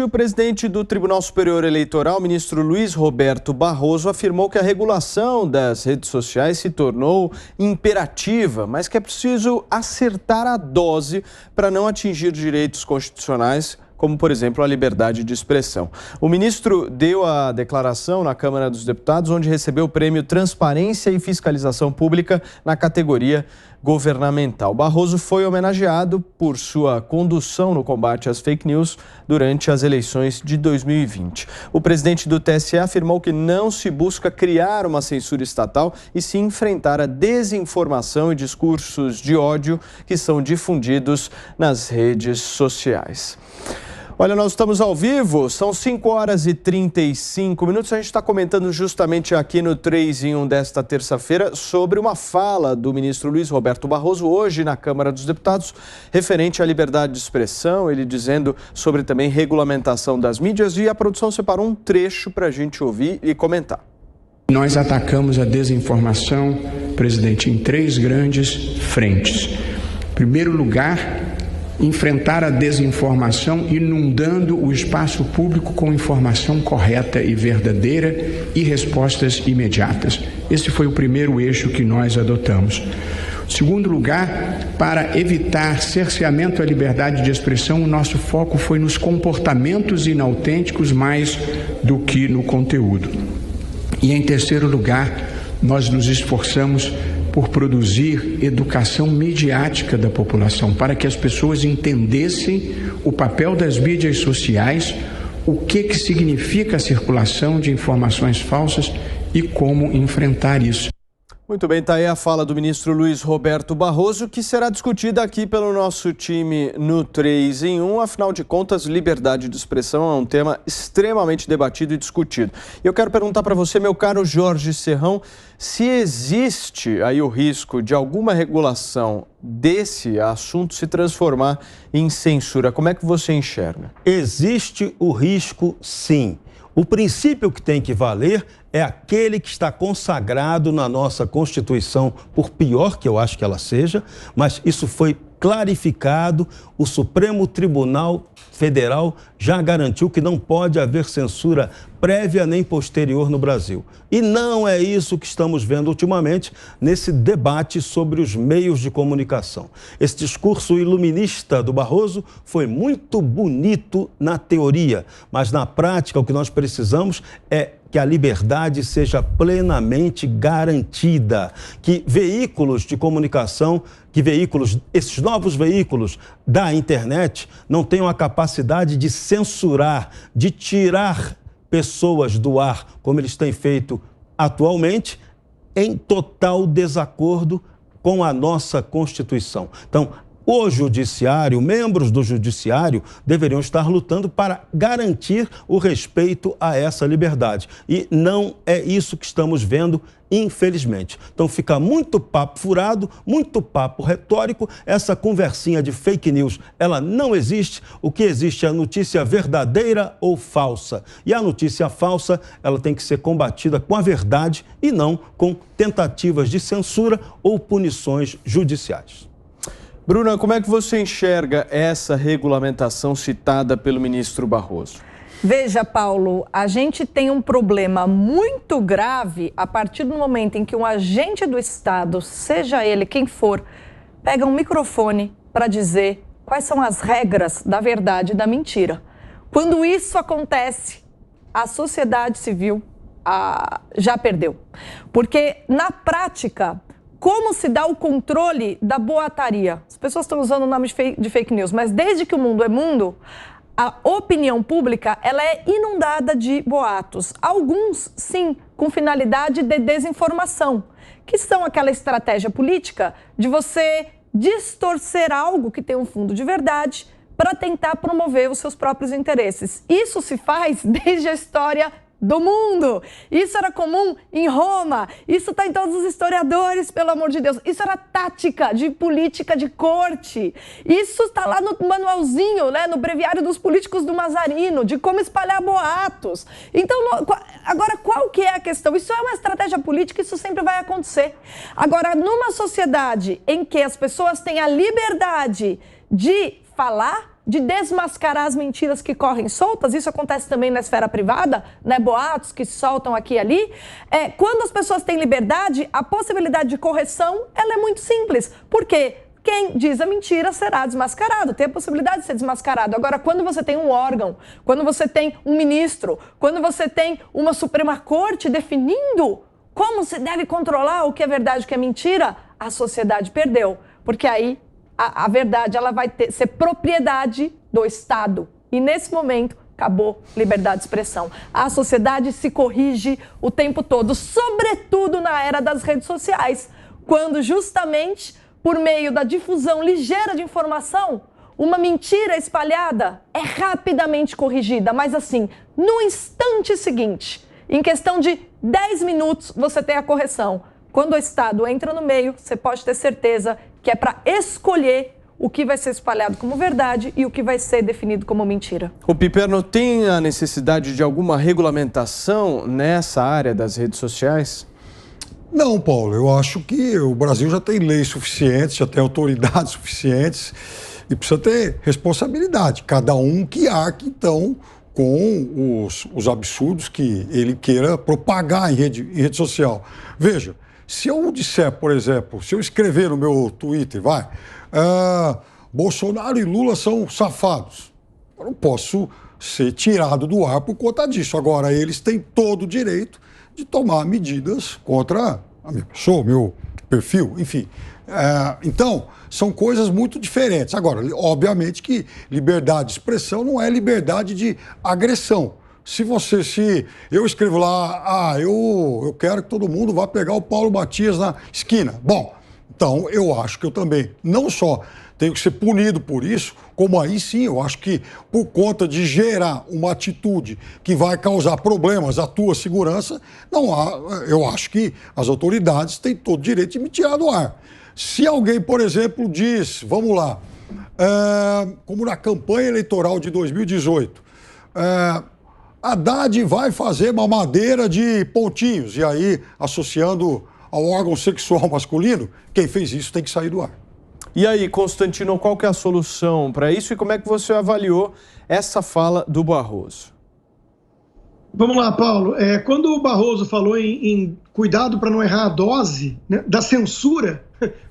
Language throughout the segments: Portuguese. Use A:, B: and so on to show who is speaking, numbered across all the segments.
A: O presidente do Tribunal Superior Eleitoral, ministro Luiz Roberto Barroso, afirmou que a regulação das redes sociais se tornou imperativa, mas que é preciso acertar a dose para não atingir direitos constitucionais, como, por exemplo, a liberdade de expressão. O ministro deu a declaração na Câmara dos Deputados, onde recebeu o prêmio Transparência e Fiscalização Pública na categoria governamental. Barroso foi homenageado por sua condução no combate às fake news durante as eleições de 2020. O presidente do TSE afirmou que não se busca criar uma censura estatal e sim enfrentar a desinformação e discursos de ódio que são difundidos nas redes sociais. Olha, nós estamos ao vivo, são 5 horas e 35 minutos. A gente está comentando justamente aqui no 3 em 1 desta terça-feira sobre uma fala do ministro Luiz Roberto Barroso hoje na Câmara dos Deputados, referente à liberdade de expressão, ele dizendo sobre também regulamentação das mídias, e a produção separou um trecho para a gente ouvir e comentar.
B: Nós atacamos a desinformação, presidente, em 3 grandes frentes. Em primeiro lugar, enfrentar a desinformação inundando o espaço público com informação correta e verdadeira e respostas imediatas. Esse foi o primeiro eixo que nós adotamos. Segundo lugar, para evitar cerceamento à liberdade de expressão, o nosso foco foi nos comportamentos inautênticos mais do que no conteúdo. E em terceiro lugar, nós nos esforçamos por produzir educação midiática da população, para que as pessoas entendessem o papel das mídias sociais, o que significa a circulação de informações falsas e como enfrentar isso.
A: Muito bem, está aí a fala do ministro Luiz Roberto Barroso, que será discutida aqui pelo nosso time no 3 em 1. Afinal de contas, liberdade de expressão é um tema extremamente debatido e discutido. Eu quero perguntar para você, meu caro Jorge Serrão, se existe aí o risco de alguma regulação desse assunto se transformar em censura. Como é que você enxerga?
C: Existe o risco, sim. O princípio que tem que valer é aquele que está consagrado na nossa Constituição, por pior que eu acho que ela seja, mas isso foi clarificado. O Supremo Tribunal Federal já garantiu que não pode haver censura prévia nem posterior no Brasil. E não é isso que estamos vendo ultimamente nesse debate sobre os meios de comunicação. Esse discurso iluminista do Barroso foi muito bonito na teoria, mas na prática o que nós precisamos é que a liberdade seja plenamente garantida, que veículos de comunicação, esses novos veículos da internet não tenham a capacidade de censurar, de tirar pessoas do ar, como eles têm feito atualmente, em total desacordo com a nossa Constituição. Então, o Judiciário, membros do Judiciário deveriam estar lutando para garantir o respeito a essa liberdade. E não é isso que estamos vendo, infelizmente. Então fica muito papo furado, muito papo retórico, essa conversinha de fake news, ela não existe. O que existe é a notícia verdadeira ou falsa. E a notícia falsa, ela tem que ser combatida com a verdade e não com tentativas de censura ou punições judiciais.
A: Bruna, como é que você enxerga essa regulamentação citada pelo ministro Barroso?
D: Veja, Paulo, a gente tem um problema muito grave a partir do momento em que um agente do Estado, seja ele quem for, pega um microfone para dizer quais são as regras da verdade e da mentira. Quando isso acontece, a sociedade civil já perdeu. Porque, na prática, como se dá o controle da boataria? As pessoas estão usando o nome de fake news, mas desde que o mundo é mundo, a opinião pública ela é inundada de boatos. Alguns, sim, com finalidade de desinformação, que são aquela estratégia política de você distorcer algo que tem um fundo de verdade para tentar promover os seus próprios interesses. Isso se faz desde a história do mundo. Isso era comum em Roma, isso está em todos os historiadores, pelo amor de Deus. Isso era tática de política de corte. Isso está lá no manualzinho, né, no breviário dos políticos do Mazarino, de como espalhar boatos. Então, agora, qual que é a questão? Isso é uma estratégia política, isso sempre vai acontecer. Agora, numa sociedade em que as pessoas têm a liberdade de falar, de desmascarar as mentiras que correm soltas, isso acontece também na esfera privada, né? Boatos que se soltam aqui e ali. Quando as pessoas têm liberdade, a possibilidade de correção ela é muito simples. Por quê? Quem diz a mentira será desmascarado, tem a possibilidade de ser desmascarado. Agora, quando você tem um órgão, quando você tem um ministro, quando você tem uma Suprema Corte definindo como se deve controlar o que é verdade e o que é mentira, a sociedade perdeu. Porque aí a verdade ela vai ser propriedade do Estado. E nesse momento acabou liberdade de expressão. A sociedade se corrige o tempo todo, sobretudo na era das redes sociais, quando justamente por meio da difusão ligeira de informação, uma mentira espalhada é rapidamente corrigida, mas assim, no instante seguinte, em questão de 10 minutos, você tem a correção. Quando o Estado entra no meio, você pode ter certeza que é para escolher o que vai ser espalhado como verdade e o que vai ser definido como mentira.
A: O Piperno, tem a necessidade de alguma regulamentação nessa área das redes sociais?
E: Não, Paulo, eu acho que o Brasil já tem leis suficientes, já tem autoridades suficientes e precisa ter responsabilidade. Cada um que arque, então, com os absurdos que ele queira propagar em rede social. Veja, se eu disser, por exemplo, se eu escrever no meu Twitter, Bolsonaro e Lula são safados, eu não posso ser tirado do ar por conta disso. Agora, eles têm todo o direito de tomar medidas contra a minha pessoa, meu perfil, enfim. Então, são coisas muito diferentes. Agora, obviamente que liberdade de expressão não é liberdade de agressão. Se eu escrevo lá, eu quero que todo mundo vá pegar o Paulo Matias na esquina. Bom, então eu acho que eu também não só tenho que ser punido por isso, como aí sim eu acho que por conta de gerar uma atitude que vai causar problemas à tua segurança, eu acho que as autoridades têm todo o direito de me tirar do ar. Se alguém, por exemplo, diz, vamos lá, como na campanha eleitoral de 2018, Haddad vai fazer mamadeira de pontinhos, e aí associando ao órgão sexual masculino, quem fez isso tem que sair do ar.
A: E aí, Constantino, qual que é a solução para isso e como é que você avaliou essa fala do Barroso?
F: Vamos lá, Paulo. Quando o Barroso falou em cuidado para não errar a dose, né, da censura,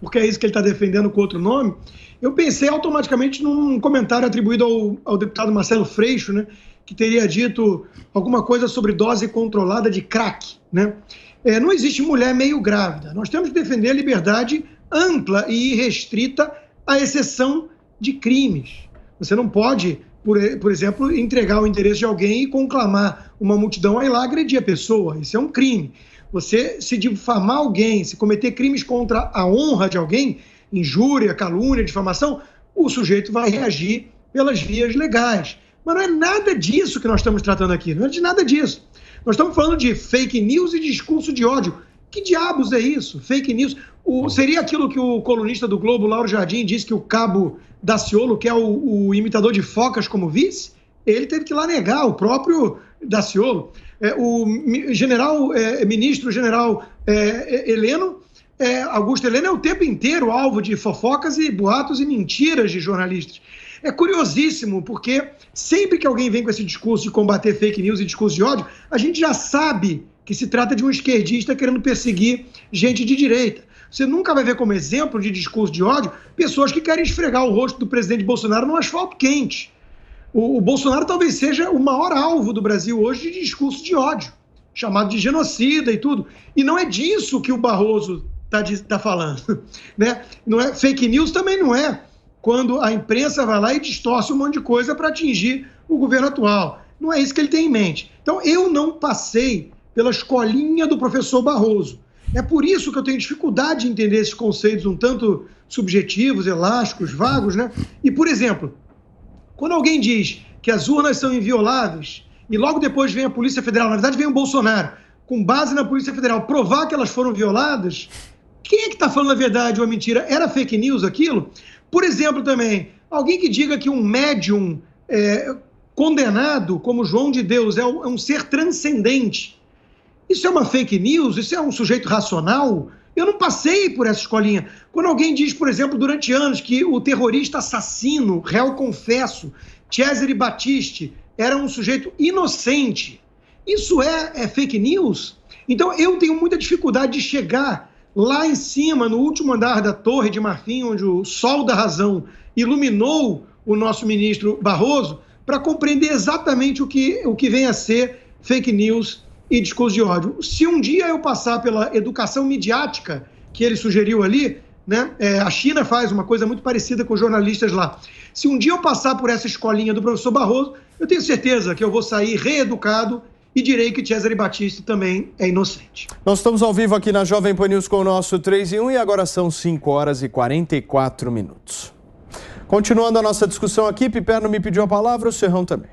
F: porque é isso que ele está defendendo com outro nome, eu pensei automaticamente num comentário atribuído ao deputado Marcelo Freixo, né, que teria dito alguma coisa sobre dose controlada de crack, né? Não existe mulher meio grávida. Nós temos que defender a liberdade ampla e irrestrita, à exceção de crimes. Você não pode, por exemplo, entregar o endereço de alguém e conclamar uma multidão a ir lá agredir a pessoa. Isso é um crime. Você, se difamar alguém, se cometer crimes contra a honra de alguém, injúria, calúnia, difamação, o sujeito vai reagir pelas vias legais. Mas não é nada disso que nós estamos tratando aqui, não é de nada disso. Nós estamos falando de fake news e discurso de ódio. Que diabos é isso? Fake news? Seria aquilo que o colunista do Globo, Lauro Jardim, disse que o cabo Daciolo quer o imitador de focas como vice? Ele teve que lá negar, o próprio Daciolo. O ministro general Heleno, Augusto Heleno, é o tempo inteiro alvo de fofocas e boatos e mentiras de jornalistas. É curiosíssimo, porque sempre que alguém vem com esse discurso de combater fake news e discurso de ódio, a gente já sabe que se trata de um esquerdista querendo perseguir gente de direita. Você nunca vai ver como exemplo de discurso de ódio pessoas que querem esfregar o rosto do presidente Bolsonaro no asfalto quente. O Bolsonaro talvez seja o maior alvo do Brasil hoje de discurso de ódio, chamado de genocida e tudo. E não é disso que o Barroso está falando, né? Não é, fake news também não é quando a imprensa vai lá e distorce um monte de coisa para atingir o governo atual. Não é isso que ele tem em mente. Então, eu não passei pela escolinha do professor Barroso. É por isso que eu tenho dificuldade de entender esses conceitos um tanto subjetivos, elásticos, vagos, né? E, por exemplo, quando alguém diz que as urnas são invioláveis e logo depois vem a Polícia Federal, na verdade vem o Bolsonaro, com base na Polícia Federal, provar que elas foram violadas, quem é que está falando a verdade ou a mentira? Era fake news aquilo? Por exemplo, também, alguém que diga que um médium condenado, como João de Deus, é um ser transcendente. Isso é uma fake news? Isso é um sujeito racional? Eu não passei por essa escolinha. Quando alguém diz, por exemplo, durante anos que o terrorista assassino, réu confesso, Cesare Battisti, era um sujeito inocente, isso é fake news? Então eu tenho muita dificuldade de chegar lá em cima, no último andar da Torre de Marfim, onde o sol da razão iluminou o nosso ministro Barroso, para compreender exatamente o que vem a ser fake news e discurso de ódio. Se um dia eu passar pela educação midiática que ele sugeriu ali, né, a China faz uma coisa muito parecida com os jornalistas lá. Se um dia eu passar por essa escolinha do professor Barroso, eu tenho certeza que eu vou sair reeducado e direi que Cesare Battisti também é inocente.
A: Nós estamos ao vivo aqui na Jovem Pan News com o nosso 3 em 1 e agora são 5 horas e 44 minutos. Continuando a nossa discussão aqui, Piperno me pediu a palavra, o Serrão também.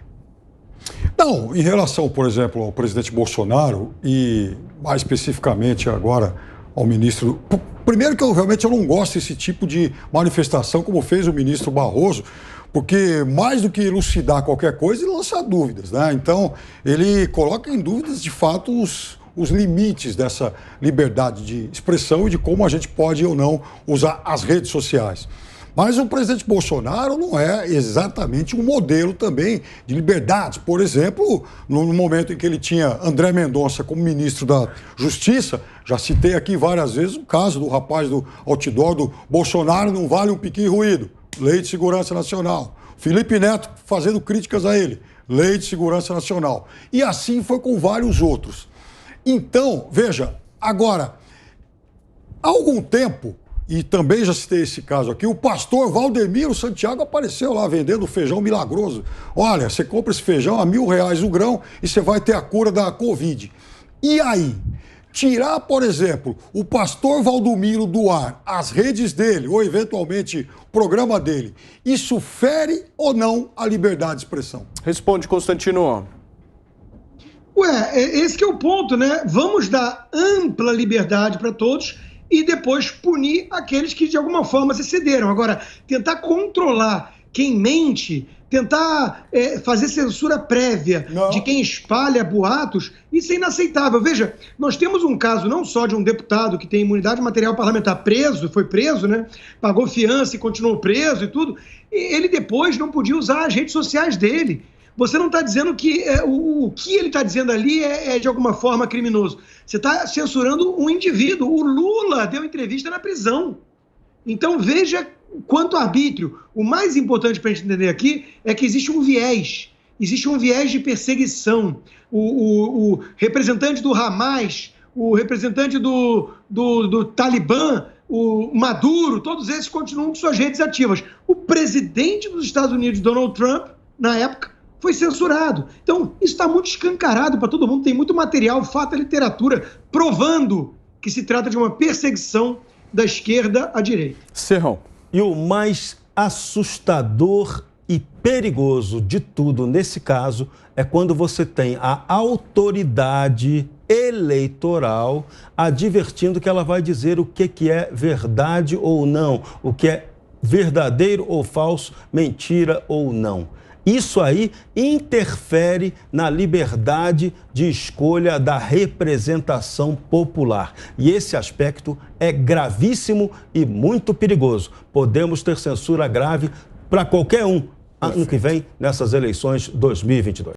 E: Não, em relação, por exemplo, ao presidente Bolsonaro e mais especificamente agora ao ministro... Primeiro que eu realmente não gosto desse tipo de manifestação como fez o ministro Barroso, porque mais do que elucidar qualquer coisa, ele lança dúvidas, né? Então, ele coloca em dúvidas, de fato, os limites dessa liberdade de expressão e de como a gente pode ou não usar as redes sociais. Mas o presidente Bolsonaro não é exatamente um modelo também de liberdade. Por exemplo, no momento em que ele tinha André Mendonça como ministro da Justiça, já citei aqui várias vezes o caso do rapaz do outdoor do Bolsonaro não vale um piqui ruído, Lei de Segurança Nacional. Felipe Neto fazendo críticas a ele, Lei de Segurança Nacional. E assim foi com vários outros. Então, veja, agora, há algum tempo... E também já citei esse caso aqui, o pastor Valdemiro Santiago apareceu lá vendendo feijão milagroso. Olha, você compra esse feijão a R$1.000 o grão e você vai ter a cura da Covid. E aí? Tirar, por exemplo, o pastor Valdomiro do ar, as redes dele, ou eventualmente o programa dele, isso fere ou não a liberdade de expressão?
A: Responde, Constantino.
F: Esse que é o ponto, né? Vamos dar ampla liberdade para todos e depois punir aqueles que de alguma forma se cederam. Agora, tentar controlar quem mente, tentar fazer censura prévia de quem espalha boatos, isso é inaceitável. Veja, nós temos um caso não só de um deputado que tem imunidade material parlamentar foi preso, né? Pagou fiança e continuou preso e tudo, e ele depois não podia usar as redes sociais dele. Você não está dizendo que o que ele está dizendo ali é de alguma forma criminoso. Você está censurando um indivíduo. O Lula deu entrevista na prisão. Então veja quanto arbítrio. O mais importante para a gente entender aqui é que existe um viés. Existe um viés de perseguição. O representante do Hamas, o representante do Talibã, o Maduro, todos esses continuam com suas redes ativas. O presidente dos Estados Unidos, Donald Trump, na época, foi censurado. Então, isso está muito escancarado para todo mundo, tem muito material, fato e literatura, provando que se trata de uma perseguição da esquerda à direita.
A: Serrão.
C: E o mais assustador e perigoso de tudo nesse caso é quando você tem a autoridade eleitoral advertindo que ela vai dizer o que é verdade ou não, o que é verdadeiro ou falso, mentira ou não. Isso aí interfere na liberdade de escolha da representação popular. E esse aspecto é gravíssimo e muito perigoso. Podemos ter censura grave para qualquer um ano que vem nessas eleições 2022.